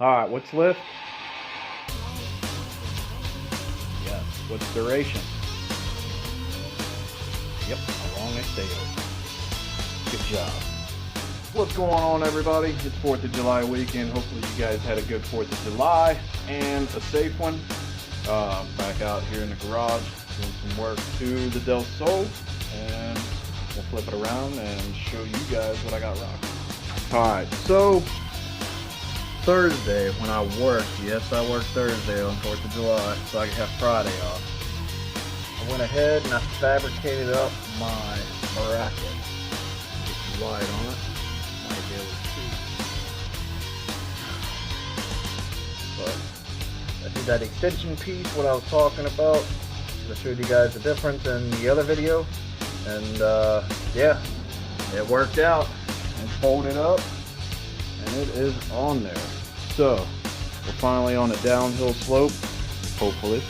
Alright, what's lift? Yes. What's duration? Yep, how long they stay open. Good job. What's going on, everybody? It's 4th of July weekend. Hopefully you guys had a good 4th of July and a safe one. Back out here in the garage doing some work to the Del Sol, and we'll flip it around and show you guys what I got rocking. Alright, so Thursday when I worked, yes, I worked Thursday on 4th of July, so I could have Friday off. I went ahead and I fabricated up my bracket. Get some light on it. Might be able to see. But I did that extension piece, what I was talking about. I showed you guys the difference in the other video. And yeah, it worked out. It's folded up and it is on there. So we're finally on a downhill slope, hopefully.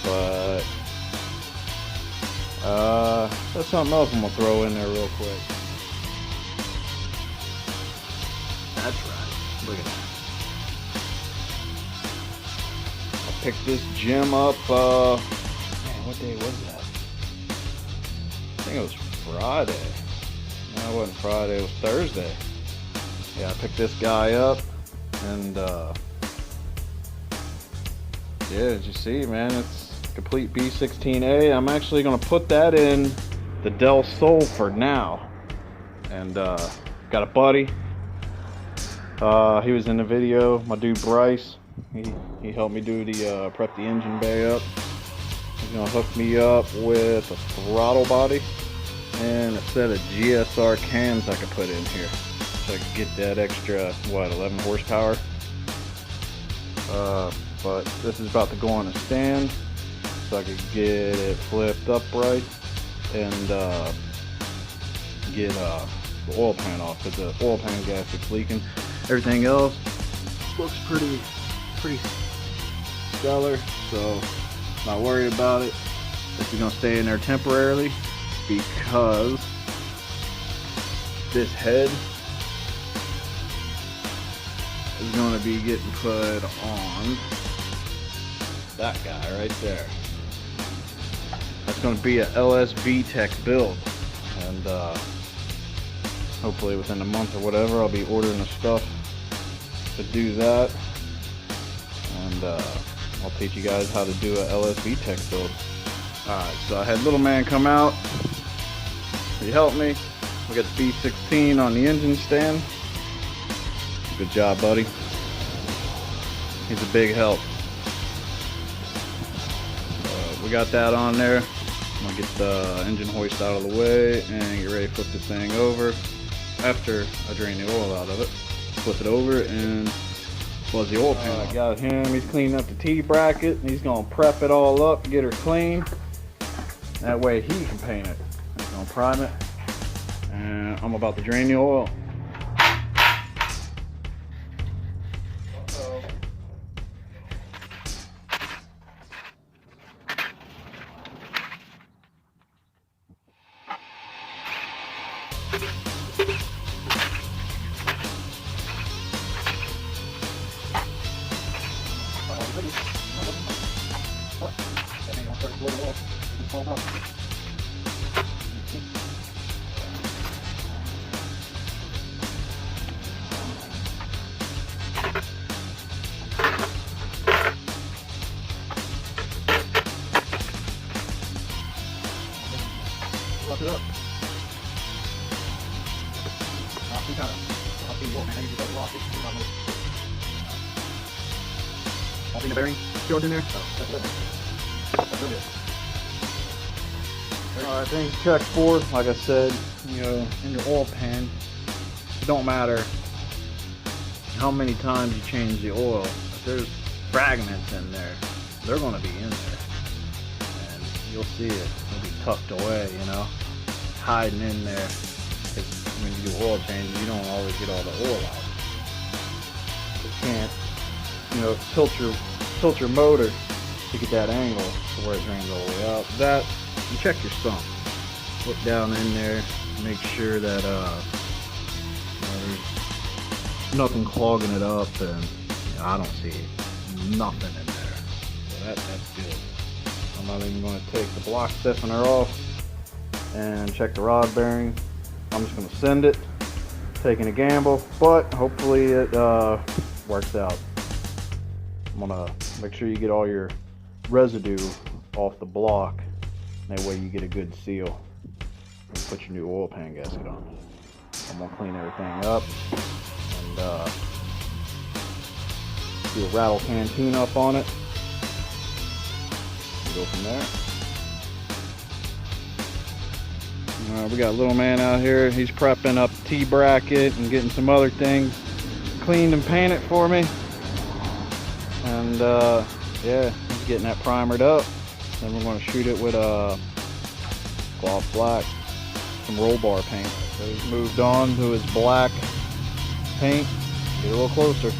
But that's something else I'm gonna throw in there real quick. That's right. Look at that. I picked this gym up. Man, what day was that? I think it was Friday. No, it wasn't Friday. It was Thursday. Yeah, I picked this guy up, and yeah, as you see, man, it's complete B16A. I'm actually gonna put that in the Del Sol for now. And got a buddy. He was in the video. My dude Bryce. He helped me do the prep the engine bay up. He's gonna hook me up with a throttle body and a set of GSR cams I could put in here, so I could get that extra, what, 11 horsepower. But this is about to go on a stand, so I could get it flipped upright and get the oil pan off, because the oil pan gasket's leaking. Everything else looks pretty stellar, so not worried about it. This is gonna stay in there temporarily because this head is going to be getting put on that guy right there. That's going to be a LSV Tech build, and hopefully within a month or whatever I'll be ordering the stuff to do that, and I'll teach you guys how to do a LSV Tech build. Alright, so I had little man come out. He helped me. We got the B16 on the engine stand. Good job, buddy. He's a big help. We got that on there. I'm gonna get the engine hoist out of the way and get ready to flip this thing over. After I drain the oil out of it, flip it over and was the oil pan. I got him. He's cleaning up the T-bracket. He's gonna prep it all up, get her clean. That way he can paint it. He's gonna prime it. And I'm about to drain the oil. Lock it up. Popping the bearing seals in there. Alright, things checked for. Like I said, you know, in your oil pan, it don't matter how many times you change the oil. If there's fragments in there, they're going to be in there. And you'll see it. It'll be tucked away, you know, hiding in there. Because when you do oil changes, you don't always get all the oil out. You can't, you know, tilt your motor to get that angle to where it drains all the way out. That, and check your sump. Look down in there, make sure that there's nothing clogging it up, and I don't see nothing in there. So that's good. I'm not even going to take the block stiffener off and check the rod bearing. I'm just going to send it, taking a gamble, but hopefully it works out. I'm going to make sure you get all your residue off the block. That way you get a good seal and put your new oil pan gasket on. I'm going to clean everything up and do a rattle can tune up on it. Go from there. We got little man out here. He's prepping up the T-bracket and getting some other things cleaned and painted for me. And yeah, he's getting that primered up. Then we're going to shoot it with gloss black, some roll bar paint. So he's moved on to his black paint. Get a little closer.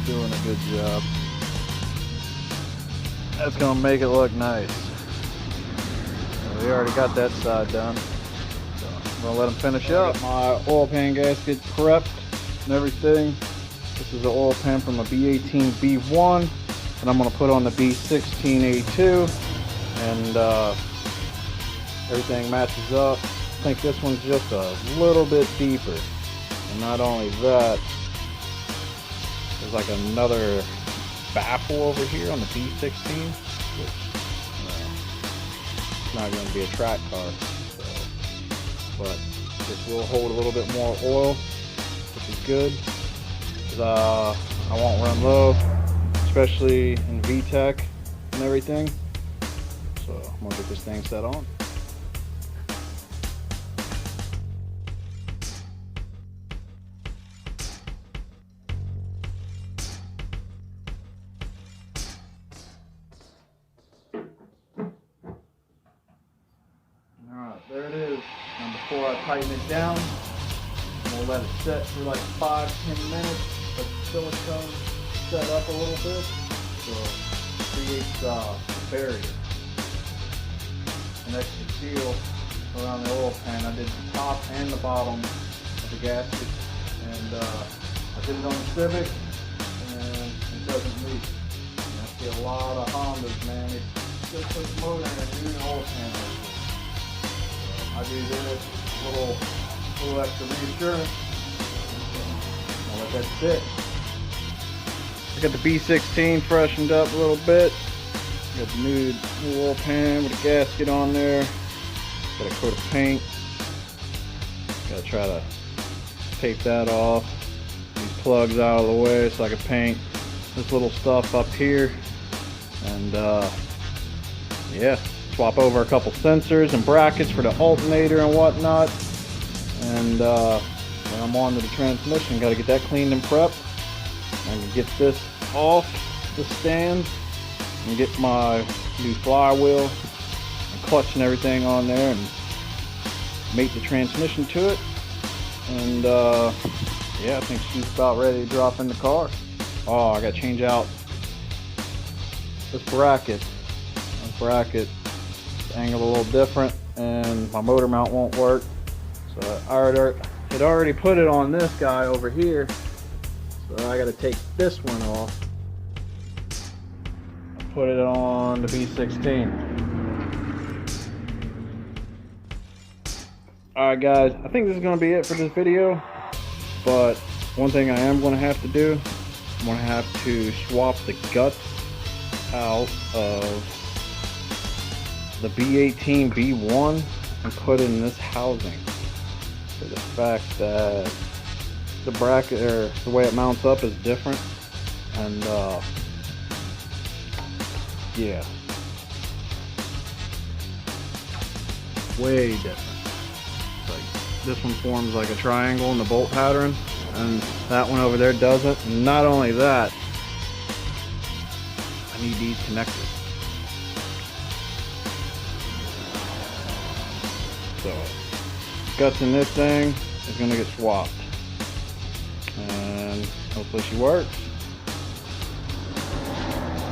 Doing a good job. That's gonna make it look nice. We already got that side done, so I'm gonna let him finish up. My oil pan gasket prepped and everything. This is the oil pan from a B18B1, and I'm gonna put on the B16A2, and everything matches up. I think this one's just a little bit deeper, and not only that, there's like another baffle over here on the B16, which it's not going to be a track car, so, but this will hold a little bit more oil, which is good, because I won't run low, especially in VTEC and everything. So I'm going to get this thing set on. There it is. And before I tighten it down, I'm going to let it set for like 5-10 minutes. Let the silicone set up a little bit, so it creates a barrier, an extra seal around the oil pan. I did the top and the bottom of the gasket, and I did it on the Civic, and it doesn't leak. And I see a lot of Hondas, man. They just put the motor in a new oil pan. I do this, little extra reassurance. I'll let that sit. I got the B16 freshened up a little bit. Got the new oil pan with a gasket on there. Got a coat of paint. Gotta try to tape that off. These plugs out of the way so I can paint this little stuff up here. And yeah. Swap over a couple sensors and brackets for the alternator and whatnot, and when I'm on to the transmission, got to get that cleaned and prepped. I can get this off the stand and get my new flywheel and clutch and everything on there and mate the transmission to it. And yeah, I think she's about ready to drop in the car. Oh, I got to change out this bracket. This bracket angle a little different, and my motor mount won't work, so I had already put it on this guy over here, so I got to take this one off and put it on the B16. Alright guys, I think this is going to be it for this video, but one thing I am going to have to do, I'm going to have to swap the guts out of the B18B1 and put in this housing, for the fact that the bracket, or the way it mounts up, is different, and yeah, way different. Like, this one forms like a triangle in the bolt pattern, and that one over there doesn't. And not only that, I need these connectors. So, guts in this thing is going to get swapped, and hopefully she works.